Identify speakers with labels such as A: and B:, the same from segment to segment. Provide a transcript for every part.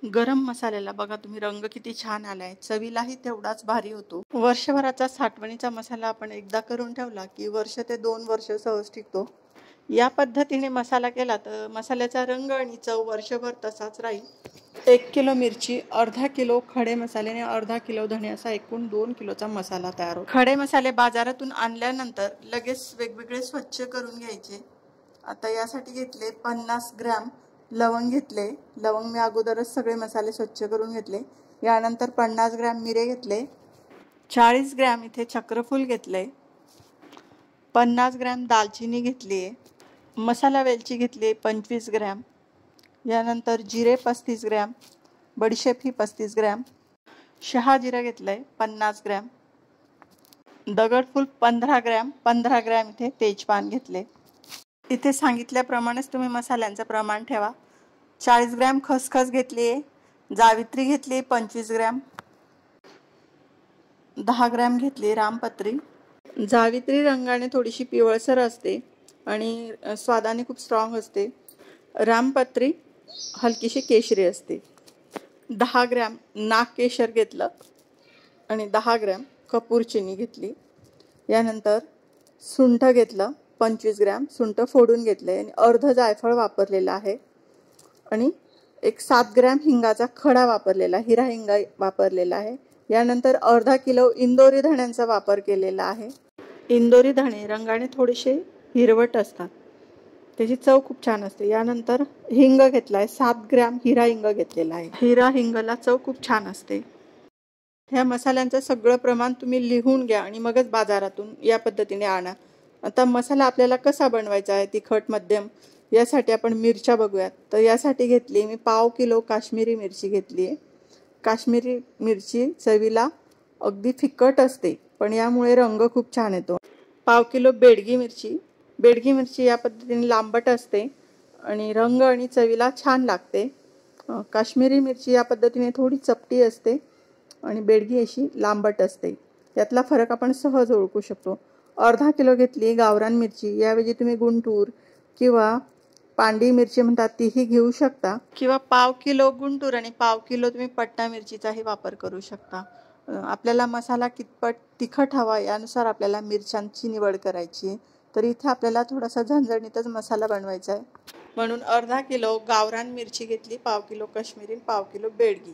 A: गरम मसाल्याला बघा तुम्ही रंग किती छान आलाय, चवीलाही तेवढाच भारी होतो। वर्षभराचा साठवणीचा मसाला आपण एकदा करून ठेवला की वर्ष ते 2 वर्ष सहज टिकतो। या पद्धतीने मसाला केला तर मसाल्याचा रंग आणि चव वर्षभर तसाच राहील। 1 किलो मिरची, अर्धा किलो खडे मसाले आणि अर्धा किलो धणे असा एकूण 2 किलोचा मसाला तयार होतो। खडे मसाले बाजारातून आणल्यानंतर लगेच वेगवेगळे स्वच्छ करून घ्यायचे। आता यासाठी घेतले 50 ग्रॅम लवंग घेतले। लवंग मी अगोदरच सगळे मसाले स्वच्छ करून घेतले। यानंतर 50 ग्रॅम मिरे घेतले, 40 ग्रॅम इथे चक्रफूल घेतले, 50 ग्रॅम दालचिनी घेतली आहे, मसाला वेलची घेतली 25 ग्रॅम, यानंतर जिरे 35 ग्रॅम, बडीशेप ही 35 ग्रॅम, शहाजिरा घेतलंय 50 ग्रॅम, दगडफूल 15 ग्रॅम, 15 ग्रॅम इथे तेजपान घेतले। इथे सांगितल्याप्रमाणेच तुम्ही मसाल्यांचं प्रमाण ठेवा। 40 ग्रॅम खसखस घेतली आहे, जावित्री घेतली 25 ग्रॅम, 10 ग्रॅम घेतली रामपत्री। जावित्री रंगाने थोडीशी पिवळसर असते आणि स्वादाने खूप स्ट्रॉंग असते। रामपत्री हलकीशी केशरी असते। 10 ग्रॅम नागकेशर घेतलं आणि 10 ग्रॅम कपूर चिनी घेतली। यानंतर सुंठ घेतलं 25 ग्रॅम, सुंठ फोडून घेतले आणि अर्ध जायफळ वापरलेलं आहे आणि एक 7 ग्रॅम हिंगाचा खडा वापरलेला, हिरा हिंग वापरलेला आहे। यानंतर अर्धा किलो इंदोरी धण्यांचा वापर केलेला आहे। इंदोरी धणे रंगाने थोडेसे हिरवट असतात, त्याची चव खूप छान असते। यानंतर हिंग घेतलाय 7 ग्रॅम हिरा हिंग घेतलेला आहे। हिरा हिंगला चव खूप छान असते। ह्या मसाल्यांचं सगळं प्रमाण तुम्ही लिहून घ्या आणि मगच बाजारातून या पद्धतीने आणा। आता मसाला आपल्याला कसा बनवायचा आहे, तिखट मध्यम, यासाठी आपण मिरच्या बघूयात। तर यासाठी घेतली मी पाव किलो काश्मीरी मिरची घेतली आहे। काश्मीरी मिरची चवीला अगदी फिकट असते, पण यामुळे रंग खूप छान येतो। पाव किलो बेडगी मिरची, बेडगी मिरची या पद्धतीने लांबट असते आणि रंग आणि चवीला छान लागते। काश्मीरी मिरची या पद्धतीने थोडी चपटी असते आणि बेडगी अशी लांबट असते, यातला फरक आपण सहज ओळखू शकतो। अर्धा किलो घेतली गावरान मिरची, याऐवजी तुम्ही गुंटूर किंवा पांडी मिरची म्हणतात तीही घेऊ शकता, किंवा पाव किलो गुंटूर आणि पाव किलो तुम्ही पट्टा मिरचीचाही वापर करू शकता। आपल्याला मसाला कितपत तिखट हवा यानुसार आपल्याला मिरच्यांची निवड करायची। तर इथे आपल्याला थोडासा झणझणीतच मसाला बनवायचा आहे, म्हणून अर्धा किलो गावरान मिरची घेतली, पाव किलो काश्मीरी, पाव किलो बेडगी।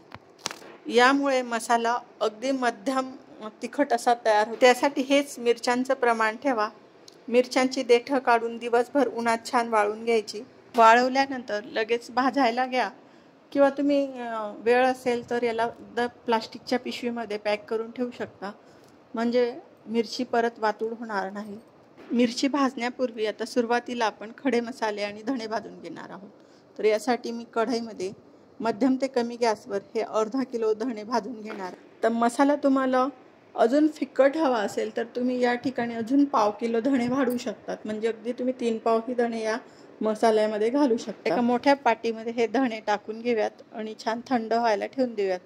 A: यामुळे मसाला अगदी मध्यम तिखट असा तयार होतो। त्यासाठी हेच मिरच्यांचं प्रमाण ठेवा। मिरच्यांची देठं काढून दिवसभर उन्हात छान वाळून घ्यायची। वाळवल्यानंतर लगेच भाजायला घ्या, किंवा तुम्ही वेळ असेल तर याला प्लास्टिकच्या पिशवीमध्ये पॅक करून ठेवू शकता, म्हणजे मिरची परत वातूड होणार नाही। मिरची भाजण्यापूर्वी आता सुरुवातीला आपण खडे मसाले आणि धणे भाजून घेणार आहोत। तर यासाठी मी कढईमध्ये मध्यम ते कमी गॅसवर हे अर्धा किलो धणे भाजून घेणार। तर मसाला तुम्हाला अजून फिकट हवा असेल तर तुम्ही या ठिकाणी अजून पाव किलो धणे वाढवू शकतात, म्हणजे अगदी तुम्ही 3 पाव ही धणे या मसाल्यामध्ये घालू शकता। एका मोठ्या पाटीमध्ये हे धणे टाकून घेऊयात आणि छान थंड व्हायला ठेवून देऊयात।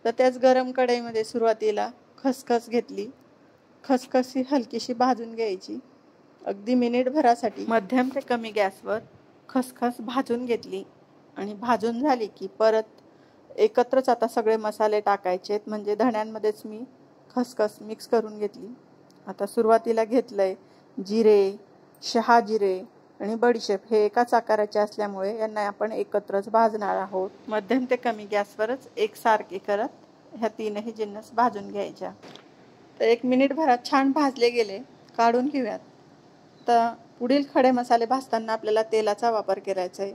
A: तर त्याच गरम कढईमध्ये सुरुवातीला खसखस घेतली, खसखस ही हलकीशी भाजून घ्यायची, अगदी मिनिटभरासाठी मध्यम ते कमी गॅसवर खसखस भाजून घेतली आणि भाजून झाली की परत एकत्रच आता सगळे मसाले टाकायचे आहेत, म्हणजे धण्यांमध्येच मी खसखस मिक्स करून घेतली। आता सुरुवातीला घेतलंय जिरे, शहाजिरे आणि बडीशेप, हे एकाच आकाराचे असल्यामुळे यांना आपण एकत्रच भाजणार आहोत। मध्यम ते कमी गॅसवरच एकसारखे करत ह्या तीनही जिन्नस भाजून घ्यायच्या। तर 1 मिनिटभरात छान भाजले गेले, काढून घेऊयात। तर पुढील खडे मसाले भाजताना आपल्याला तेलाचा वापर करायचा आहे।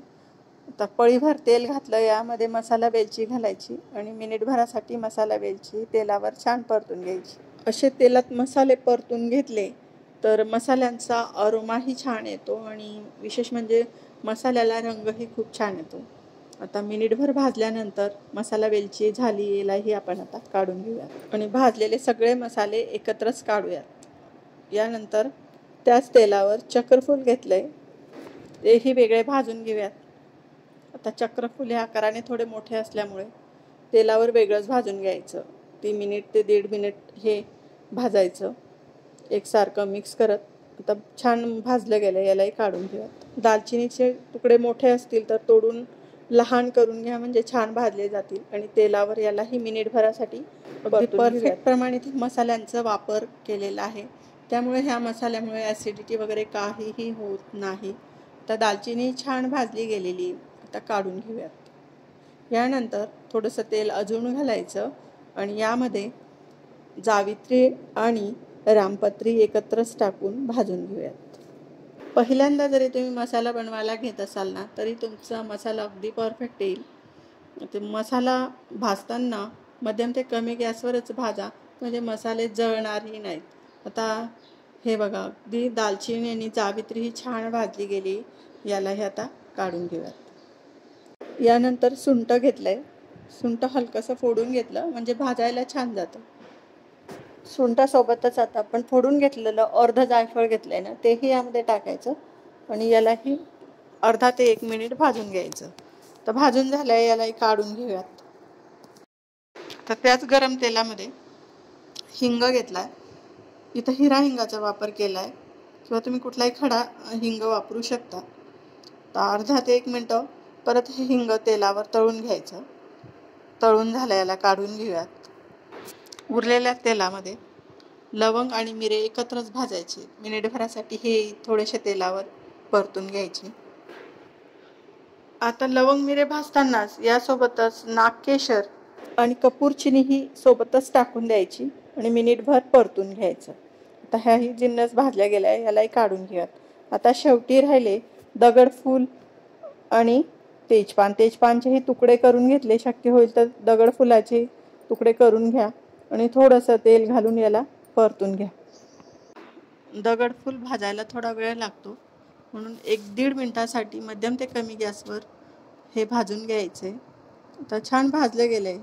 A: आता पळीभर तेल घातलं, यामध्ये मसाला वेलची घालायची आणि मिनिटभरासाठी मसाला वेलची तेलावर छान परतून घ्यायची। असे तेलात मसाले परतून घेतले तर मसाल्यांचा अरोमाही छान येतो आणि विशेष म्हणजे मसाल्याला रंगही खूप छान येतो। आता मिनिटभर भाजल्यानंतर मसाला वेलची झाली, यालाही आपण आता काढून घेऊयात आणि भाजलेले सगळे मसाले एकत्रच काढूयात। यानंतर त्याच तेलावर चक्रफूल घेतलंय, तेही वेगळे भाजून घेऊयात। आता चक्रफूल ह्या आकाराने थोडे मोठे असल्यामुळे तेलावर वेगळंच भाजून घ्यायचं। 3 मिनिट ते 1.5 मिनिट हे भाजायचं एकसारखं मिक्स करत। आता छान भाजलं गेलं, यालाही काढून घेऊयात। दालचिनीचे तुकडे मोठे असतील तर तोडून लहान करून घ्या म्हणजे छान भाजले जातील आणि तेलावर यालाही मिनिटभरासाठी परफेक्ट प्रमाणे मसाल्यांचा वापर केलेला आहे, त्यामुळे ह्या मसाल्यामुळे ॲसिडिटी वगैरे काहीही होत नाही. आता दालचिनी छान भाजली गेलेली, आता काढून घेऊयात. यानंतर थोडंसं तेल अजून घालायचं आणि यामध्ये जावित्री आणि रामपत्री एकत्रच टाकून भाजून घेऊयात. पहिल्यांदा जरी तुम्ही मसाला बनवायला घेत असाल ना, तरी तुमचा मसाला अगदी परफेक्ट येईल. ते मसाला भाजताना मध्यम ते कमी गॅसवरच भाजा, म्हणजे मसाले जळणारही नाहीत. आता हे बघा, अगदी दालचिनी आणि जावित्री ही छान भाजली गेली. यालाही आता काढून घेऊयात. यानंतर सुंठ घेतलंय. सुंठ हलकंसं फोडून घेतलं म्हणजे भाजायला छान जातं. सुंठासोबतच आता आपण फोडून घेतलेलं अर्ध जायफळ घेतलंय ना, तेही यामध्ये टाकायचं आणि यालाही अर्धा ते 1 मिनिट भाजून घ्यायचं. तर भाजून झालंय, यालाही काढून घेऊयात. तर त्याच गरम तेलामध्ये हिंग घेतलाय. इथं हिरा हिंगाचा वापर केलाय किंवा तुम्ही कुठलाही खडा हिंग वापरू शकता. तर अर्धा ते 1 मिनिट परत हे हिंग तेलावर तळून घ्यायचं. तळून झालं, याला काढून घेऊयात. उरलेल्या तेलामध्ये लवंग आणि मिरे एकत्रच भाजायचे. मिनिटभरासाठी हे थोडेसे तेलावर परतून घ्यायचे. आता लवंग मिरे भाजतानाच यासोबतच नागकेशर आणि कपूर चिनी ही सोबतच टाकून द्यायची आणि मिनिटभर परतून घ्यायचं. आता ह्याही जिन्नस भाजल्या गेल्या, यालाही काढून घेऊयात. आता शेवटी राहिले दगडफूल आणि तेजपान. तेजपानचेही तुकडे करून घेतले. शक्य होईल तर दगडफुलाचे तुकडे करून घ्या आणि थोडंसं तेल घालून याला परतून घ्या. दगडफूल भाजायला थोडा वेळ लागतो, म्हणून 1-1.5 मिनिटासाठी मध्यम ते कमी गॅसवर हे भाजून घ्यायचे. आता छान भाजले गेले,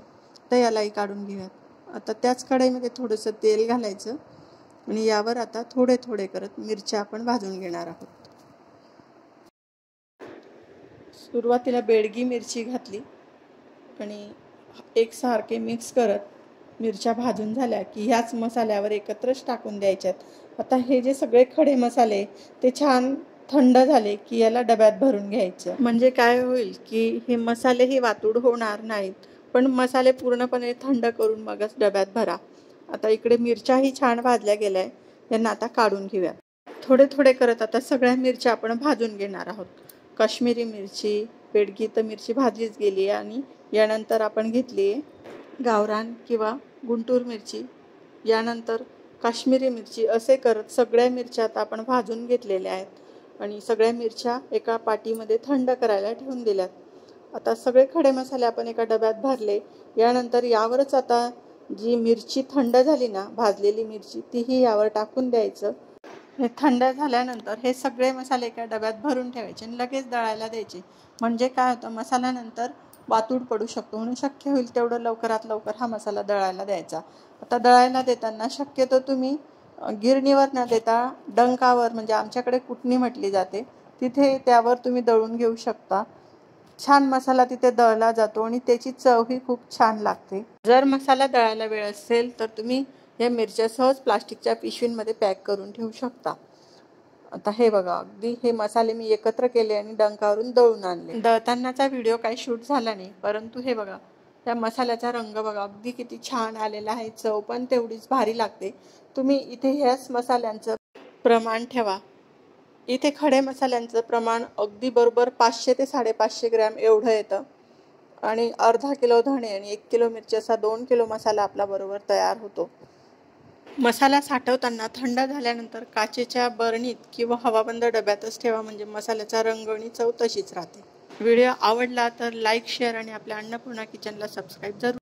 A: तर यालाही काढून घेऊयात. आता त्याच कढईमध्ये थोडंसं तेल घालायचं आणि यावर आता थोडे थोडे करत मिरच्या आपण भाजून घेणार आहोत. सुरुवातीला बेडगी मिरची घातली आणि एकसारखे मिक्स करत मिरच्या भाजून झाल्या की ह्याच मसाल्यावर एकत्रच टाकून द्यायच्यात. आता हे जे सगळे खडे मसाले ते छान थंड झाले की याला डब्यात भरून घ्यायचं. म्हणजे काय होईल की हे मसालेही वातूड होणार नाहीत, पण मसाले पूर्णपणे थंड करून मगच डब्यात भरा. आता इकडे मिरच्याही छान भाजल्या गेल्या, यांना आता काढून घेऊयात. थोडे थोडे करत आता सगळ्या मिरच्या आपण भाजून घेणार आहोत. काश्मीरी मिरची, बेडगी तर मिरची भाजलीच गेली आणि यानंतर आपण घेतली गावरान किंवा गुंटूर मिरची, यानंतर काश्मीरी मिरची. असे करत सगळ्या मिरच्या आता आपण भाजून घेतलेल्या आहेत आणि सगळ्या मिरच्या एका पाटीमध्ये थंड करायला ठेवून दिल्यात. आता सगळे खडे मसाले आपण एका डब्यात भरले. यानंतर यावरच आता जी मिरची थंड झाली ना, भाजलेली मिरची, तीही यावर टाकून द्यायचं. हे थंड झाल्यानंतर हे सगळे मसाले एका डब्यात भरून ठेवायचे आणि लगेच दळायला द्यायचे. म्हणजे काय होतं, मसाल्यानंतर वातूड पडू शकतो, म्हणून शक्य होईल तेवढं लवकरात लवकर हा मसाला दळायला द्यायचा. आता दळायला देताना शक्यतो तुम्ही गिरणीवर न देता डंकावर, म्हणजे आमच्याकडे कुटणी म्हटली जाते, तिथे त्यावर तुम्ही दळून घेऊ शकता. छान मसाला तिथे दळला जातो आणि त्याची चवही खूप छान लागते. जर मसाला दळायला वेळ असेल तर तुम्ही या मिरच्या सहज प्लास्टिकच्या पिशवींमध्ये पॅक करून ठेवू शकता. आता हे बघा, अगदी हे मसाले मी एकत्र केले आणि डंकावरून दळून आणले. दळतानाचा व्हिडिओ काही शूट झाला नाही, परंतु हे बघा, त्या मसाल्याचा रंग बघा अगदी किती छान आलेला आहे. चव पण तेवढीच भारी लागते. तुम्ही इथे ह्याच मसाल्यांचं प्रमाण ठेवा. इथे खडे मसाल्यांचं प्रमाण अगदी बरोबर 500 ते 550 ग्रॅम एवढं येतं आणि अर्धा किलो धणे आणि 1 किलो मिरची असा 2 किलो मसाला आपला बरोबर तयार होतो. मसाला साठवताना थंड झाल्यानंतर काचेच्या बरणीत किंवा हवाबंद डब्यातच ठेवा, म्हणजे मसाल्याचा रंग आणि चव तशीच राहते. व्हिडिओ आवडला तर लाईक, शेअर आणि आपल्या अन्नपूर्णा किचनला सबस्क्राईब जरूर